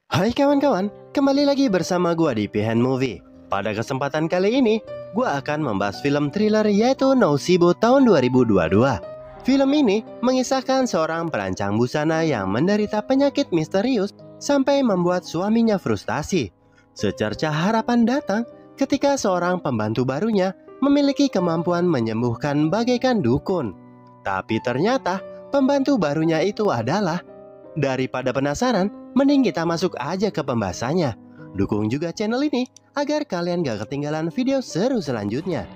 Hai kawan-kawan, kembali lagi bersama gua di Pihan Movie. Pada kesempatan kali ini, gua akan membahas film thriller yaitu Nosibo tahun 2022. Film ini mengisahkan seorang perancang busana yang menderita penyakit misterius sampai membuat suaminya frustasi. Secerca harapan datang ketika seorang pembantu barunya memiliki kemampuan menyembuhkan bagaikan dukun. Tapi ternyata pembantu barunya itu adalah... Daripada penasaran, mending kita masuk aja ke pembahasannya. Dukung juga channel ini agar kalian gak ketinggalan video seru selanjutnya.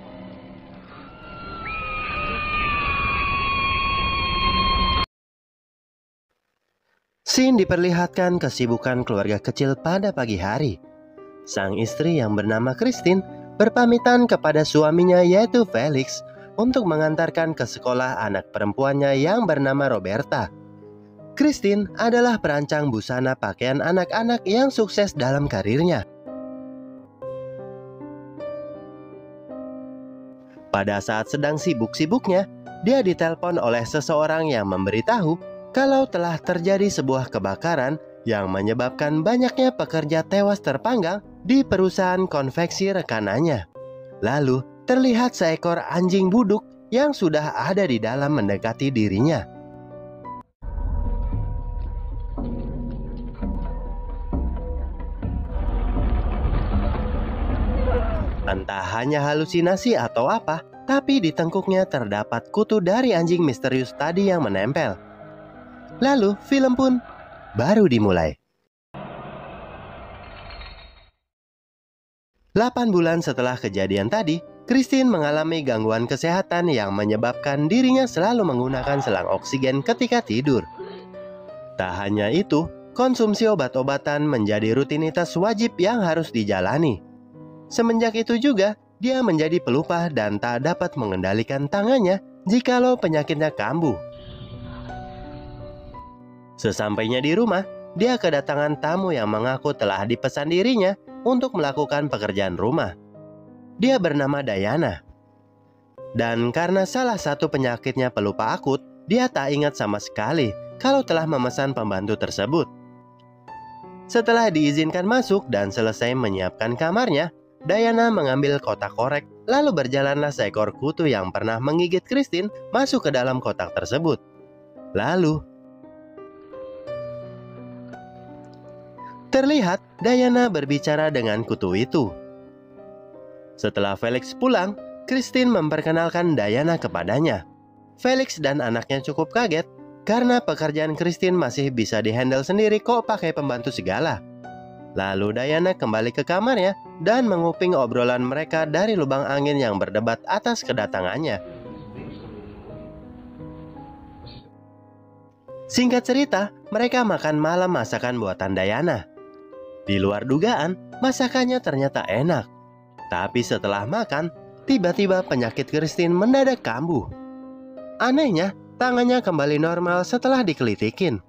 Scene diperlihatkan kesibukan keluarga kecil pada pagi hari. Sang istri yang bernama Christine berpamitan kepada suaminya yaitu Felix untuk mengantarkan ke sekolah anak perempuannya yang bernama Roberta. Christine adalah perancang busana pakaian anak-anak yang sukses dalam karirnya. Pada saat sedang sibuk-sibuknya, dia ditelepon oleh seseorang yang memberitahu kalau telah terjadi sebuah kebakaran yang menyebabkan banyaknya pekerja tewas terpanggang di perusahaan konveksi rekanannya. Lalu, terlihat seekor anjing buduk yang sudah ada di dalam mendekati dirinya. Entah hanya halusinasi atau apa, tapi di tengkuknya terdapat kutu dari anjing misterius tadi yang menempel. Lalu film pun baru dimulai. 8 bulan setelah kejadian tadi, Christine mengalami gangguan kesehatan yang menyebabkan dirinya selalu menggunakan selang oksigen ketika tidur. Tak hanya itu, konsumsi obat-obatan menjadi rutinitas wajib yang harus dijalani. Semenjak itu juga, dia menjadi pelupa dan tak dapat mengendalikan tangannya jikalau penyakitnya kambuh. Sesampainya di rumah, dia kedatangan tamu yang mengaku telah dipesan dirinya untuk melakukan pekerjaan rumah. Dia bernama Diana. Dan karena salah satu penyakitnya pelupa akut, dia tak ingat sama sekali kalau telah memesan pembantu tersebut. Setelah diizinkan masuk dan selesai menyiapkan kamarnya, Diana mengambil kotak korek, lalu berjalanlah seekor kutu yang pernah menggigit Christine masuk ke dalam kotak tersebut. Lalu, terlihat Diana berbicara dengan kutu itu. Setelah Felix pulang, Christine memperkenalkan Diana kepadanya. Felix dan anaknya cukup kaget karena pekerjaan Christine masih bisa dihandle sendiri kok pakai pembantu segala. Lalu Diana kembali ke kamarnya dan menguping obrolan mereka dari lubang angin yang berdebat atas kedatangannya. Singkat cerita, mereka makan malam masakan buatan Diana. Di luar dugaan, masakannya ternyata enak. Tapi setelah makan, tiba-tiba penyakit Christine mendadak kambuh. Anehnya, tangannya kembali normal setelah dikelitikin.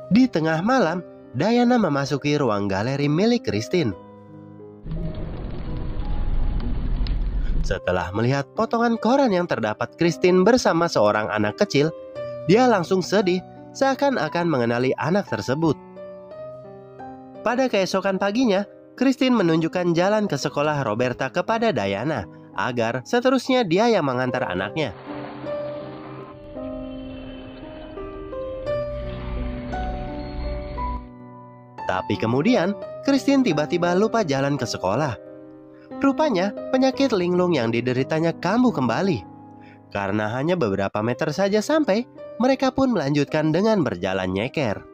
Di tengah malam, Diana memasuki ruang galeri milik Christine. Setelah melihat potongan koran yang terdapat Christine bersama seorang anak kecil, dia langsung sedih seakan-akan mengenali anak tersebut. Pada keesokan paginya, Christine menunjukkan jalan ke sekolah Roberta kepada Diana agar seterusnya dia yang mengantar anaknya. Tapi kemudian, Christine tiba-tiba lupa jalan ke sekolah. Rupanya, penyakit linglung yang dideritanya kambuh kembali. Karena hanya beberapa meter saja sampai, mereka pun melanjutkan dengan berjalan nyeker.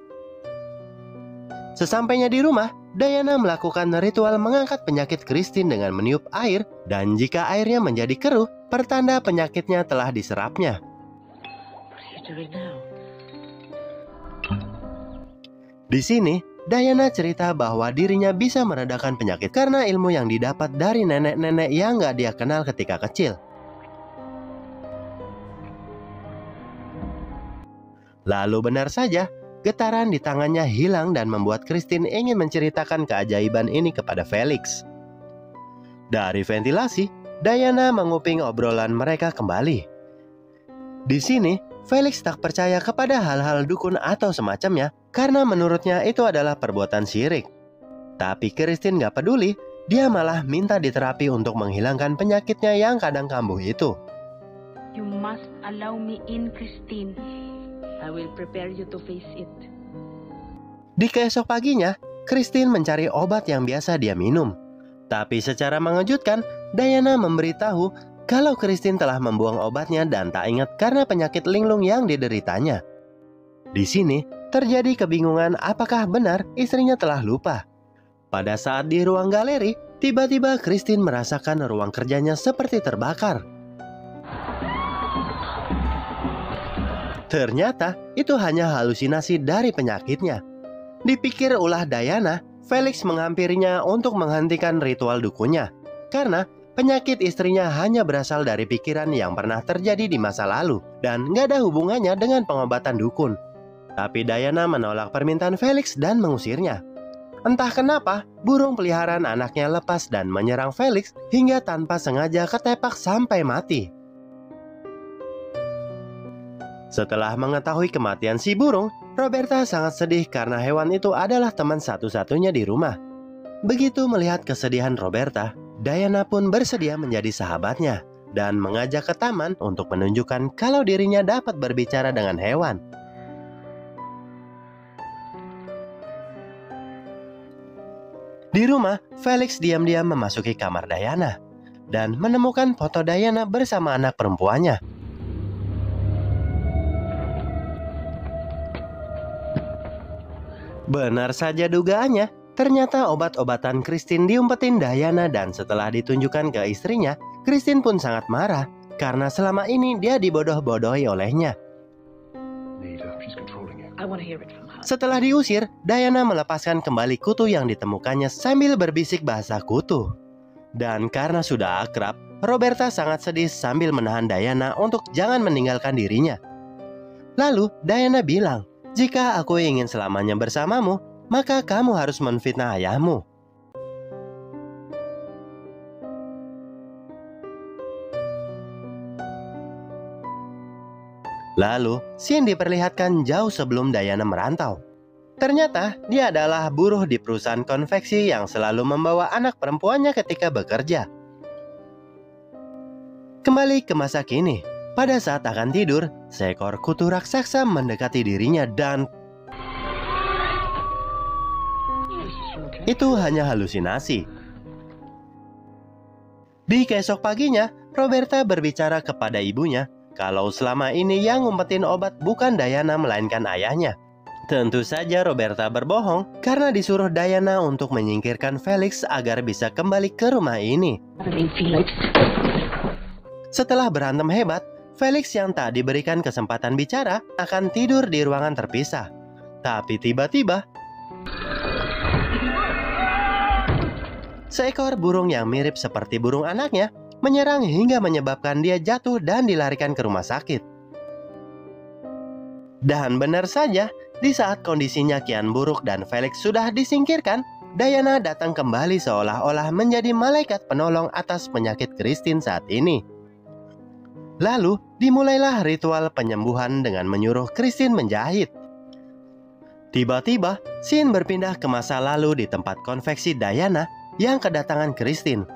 Sesampainya di rumah, Diana melakukan ritual mengangkat penyakit Christine dengan meniup air, dan jika airnya menjadi keruh, pertanda penyakitnya telah diserapnya. Di sini, Diana cerita bahwa dirinya bisa meredakan penyakit karena ilmu yang didapat dari nenek-nenek yang gak dia kenal ketika kecil. Lalu benar saja, getaran di tangannya hilang dan membuat Christine ingin menceritakan keajaiban ini kepada Felix. Dari ventilasi, Diana menguping obrolan mereka kembali. Di sini, Felix tak percaya kepada hal-hal dukun atau semacamnya karena menurutnya itu adalah perbuatan syirik. Tapi Christine gak peduli, dia malah minta diterapi untuk menghilangkan penyakitnya yang kadang kambuh itu. You must allow me in, Christine. I will prepare you to face it. Di keesok paginya, Christine mencari obat yang biasa dia minum. Tapi secara mengejutkan, Diana memberitahu kalau Christine telah membuang obatnya dan tak ingat karena penyakit linglung yang dideritanya. Di sini, terjadi kebingungan apakah benar istrinya telah lupa. Pada saat di ruang galeri, tiba-tiba Christine merasakan ruang kerjanya seperti terbakar. Ternyata, itu hanya halusinasi dari penyakitnya. Dipikir ulah Diana, Felix menghampirinya untuk menghentikan ritual dukunnya. Karena penyakit istrinya hanya berasal dari pikiran yang pernah terjadi di masa lalu dan gak ada hubungannya dengan pengobatan dukun. Tapi Diana menolak permintaan Felix dan mengusirnya. Entah kenapa, burung peliharaan anaknya lepas dan menyerang Felix hingga tanpa sengaja ketepak sampai mati. Setelah mengetahui kematian si burung, Roberta sangat sedih karena hewan itu adalah teman satu-satunya di rumah. Begitu melihat kesedihan Roberta, Diana pun bersedia menjadi sahabatnya dan mengajak ke taman untuk menunjukkan kalau dirinya dapat berbicara dengan hewan. Di rumah, Felix diam-diam memasuki kamar Diana dan menemukan foto Diana bersama anak perempuannya. Benar saja dugaannya, ternyata obat-obatan Christine diumpetin Diana dan setelah ditunjukkan ke istrinya, Christine pun sangat marah karena selama ini dia dibodoh-bodohi olehnya. Setelah diusir, Diana melepaskan kembali kutu yang ditemukannya sambil berbisik bahasa kutu. Dan karena sudah akrab, Roberta sangat sedih sambil menahan Diana untuk jangan meninggalkan dirinya. Lalu Diana bilang, "Jika aku ingin selamanya bersamamu, maka kamu harus menfitnah ayahmu." Lalu, scene diperlihatkan jauh sebelum Diana merantau. Ternyata, dia adalah buruh di perusahaan konveksi yang selalu membawa anak perempuannya ketika bekerja. Kembali ke masa kini, pada saat akan tidur, seekor kutu raksasa mendekati dirinya dan itu hanya halusinasi. Di keesok paginya, Roberta berbicara kepada ibunya kalau selama ini yang ngumpetin obat bukan Diana melainkan ayahnya. Tentu saja Roberta berbohong karena disuruh Diana untuk menyingkirkan Felix agar bisa kembali ke rumah ini. Setelah berantem hebat, Felix yang tak diberikan kesempatan bicara akan tidur di ruangan terpisah. Tapi tiba-tiba, seekor burung yang mirip seperti burung anaknya menyerang hingga menyebabkan dia jatuh dan dilarikan ke rumah sakit. Dan benar saja, di saat kondisinya kian buruk dan Felix sudah disingkirkan, Diana datang kembali seolah-olah menjadi malaikat penolong atas penyakit Christine saat ini. Lalu, dimulailah ritual penyembuhan dengan menyuruh Christine menjahit. Tiba-tiba, scene berpindah ke masa lalu di tempat konveksi Diana yang kedatangan Christine.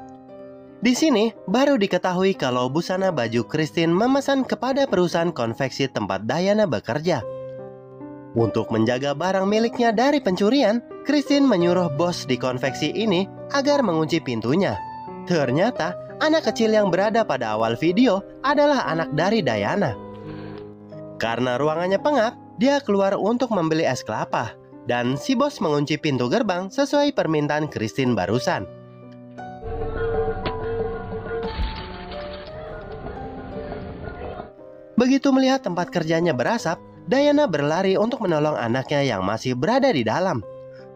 Di sini, baru diketahui kalau busana baju Christine memesan kepada perusahaan konveksi tempat Diana bekerja. Untuk menjaga barang miliknya dari pencurian, Christine menyuruh bos di konveksi ini agar mengunci pintunya. Ternyata, anak kecil yang berada pada awal video adalah anak dari Diana. Karena ruangannya pengap, dia keluar untuk membeli es kelapa, dan si bos mengunci pintu gerbang sesuai permintaan Christine barusan. Begitu melihat tempat kerjanya berasap, Diana berlari untuk menolong anaknya yang masih berada di dalam.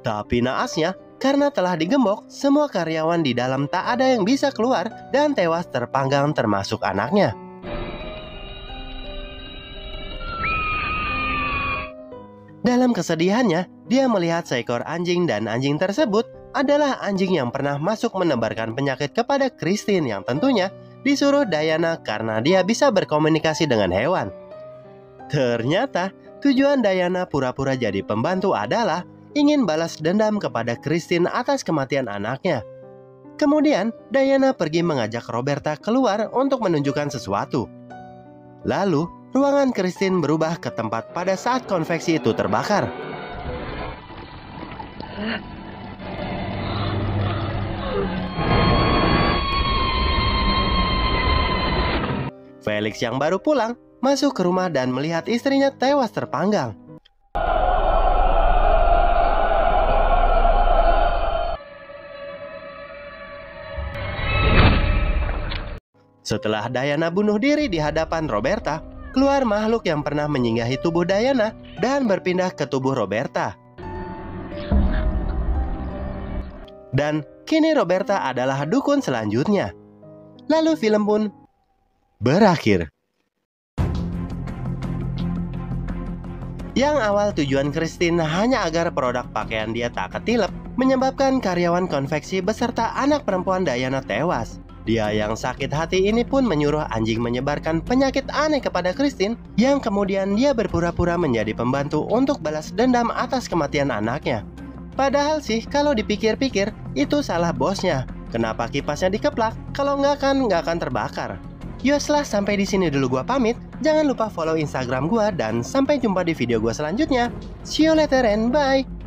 Tapi naasnya, karena telah digembok, semua karyawan di dalam tak ada yang bisa keluar dan tewas terpanggang termasuk anaknya. Dalam kesedihannya, dia melihat seekor anjing dan anjing tersebut adalah anjing yang pernah masuk menebarkan penyakit kepada Christine yang tentunya disuruh Diana karena dia bisa berkomunikasi dengan hewan. Ternyata tujuan Diana pura-pura jadi pembantu adalah ingin balas dendam kepada Christine atas kematian anaknya. Kemudian Diana pergi mengajak Roberta keluar untuk menunjukkan sesuatu. Lalu ruangan Christine berubah ke tempat pada saat konveksi itu terbakar. Felix yang baru pulang masuk ke rumah dan melihat istrinya tewas terpanggang. Setelah Diana bunuh diri di hadapan Roberta, keluar makhluk yang pernah menyinggahi tubuh Diana dan berpindah ke tubuh Roberta. Dan kini Roberta adalah dukun selanjutnya. Lalu film pun berakhir. Yang awal tujuan Christine hanya agar produk pakaian dia tak ketilep, menyebabkan karyawan konveksi beserta anak perempuan Diana tewas. Dia yang sakit hati ini pun menyuruh anjing menyebarkan penyakit aneh kepada Christine, yang kemudian dia berpura-pura menjadi pembantu untuk balas dendam atas kematian anaknya. Padahal sih kalau dipikir-pikir itu salah bosnya. Kenapa kipasnya dikeplak? Kalau nggak akan terbakar. Yoslah, sampai di sini dulu gua pamit. Jangan lupa follow Instagram gua dan sampai jumpa di video gua selanjutnya. See you later and bye.